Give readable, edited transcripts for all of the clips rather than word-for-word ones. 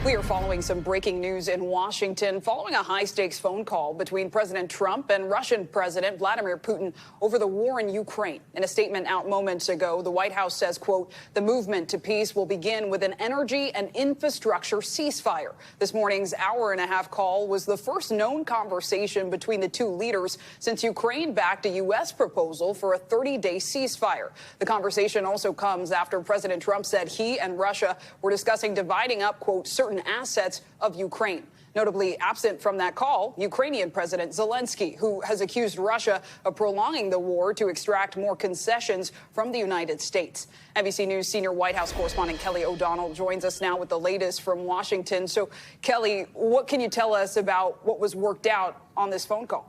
We are following some breaking news in Washington following a high-stakes phone call between President Trump and Russian President Vladimir Putin over the war in Ukraine. In a statement out moments ago, the White House says, quote, the movement to peace will begin with an energy and infrastructure ceasefire. This morning's hour-and-a-half call was the first known conversation between the two leaders since Ukraine backed a U.S. proposal for a 30-day ceasefire. The conversation also comes after President Trump said he and Russia were discussing dividing up, quote, certain assets of Ukraine. Notably absent from that call, Ukrainian President Zelensky, who has accused Russia of prolonging the war to extract more concessions from the United States. NBC News senior White House correspondent Kelly O'Donnell joins us now with the latest from Washington. So, Kelly, what can you tell us about what was worked out on this phone call?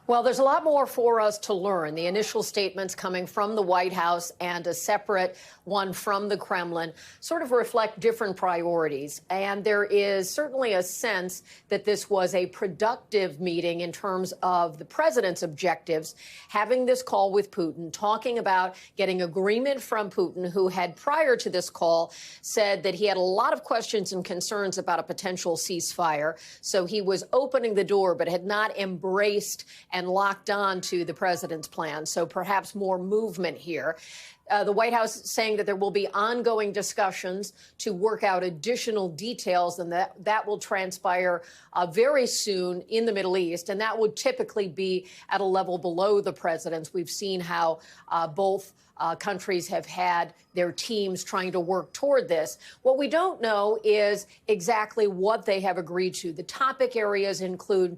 Well, there's a lot more for us to learn. The initial statements coming from the White House and a separate one from the Kremlin sort of reflect different priorities. And there is certainly a sense that this was a productive meeting in terms of the president's objectives, having this call with Putin, talking about getting agreement from Putin, who had prior to this call said that he had a lot of questions and concerns about a potential ceasefire. So he was opening the door, but had not embraced and locked on to the president's plan. So perhaps more movement here. The White House saying that there will be ongoing discussions to work out additional details, and that will transpire very soon in the Middle East. And that would typically be at a level below the president's. We've seen how both countries have had their teams trying to work toward this. What we don't know is exactly what they have agreed to. The topic areas include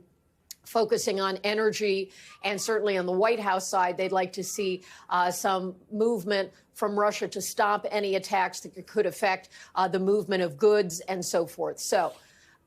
focusing on energy, and certainly on the White House side, they'd like to see some movement from Russia to stop any attacks that could affect the movement of goods and so forth. So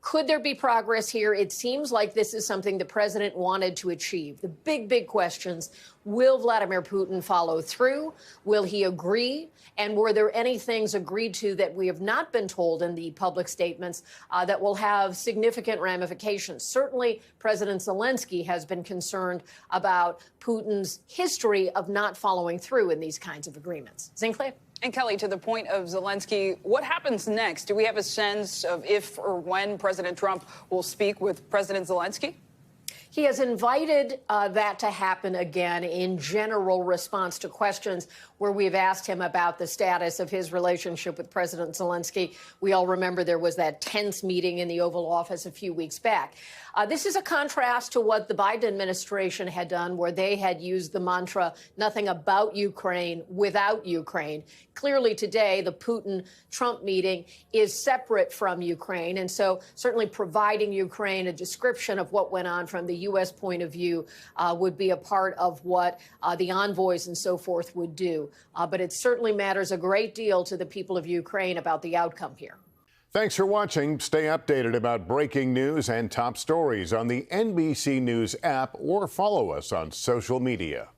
could there be progress here? It seems like this is something the president wanted to achieve. The big questions: will Vladimir Putin follow through? Will he agree? And were there any things agreed to that we have not been told in the public statements that will have significant ramifications? Certainly, President Zelensky has been concerned about Putin's history of not following through in these kinds of agreements. Zinclair? And Kelly, to the point of Zelensky, what happens next? Do we have a sense of if or when President Trump will speak with President Zelensky? He has invited that to happen again in general response to questions where we've asked him about the status of his relationship with President Zelensky. We all remember there was that tense meeting in the Oval Office a few weeks back. This is a contrast to what the Biden administration had done, where they had used the mantra, nothing about Ukraine without Ukraine. Clearly today, the Putin-Trump meeting is separate from Ukraine. And so certainly providing Ukraine a description of what went on from the U.S. point of view would be a part of what the envoys and so forth would do. But it certainly matters a great deal to the people of Ukraine about the outcome here. Thanks for watching. Stay updated about breaking news and top stories on the NBC News app or follow us on social media.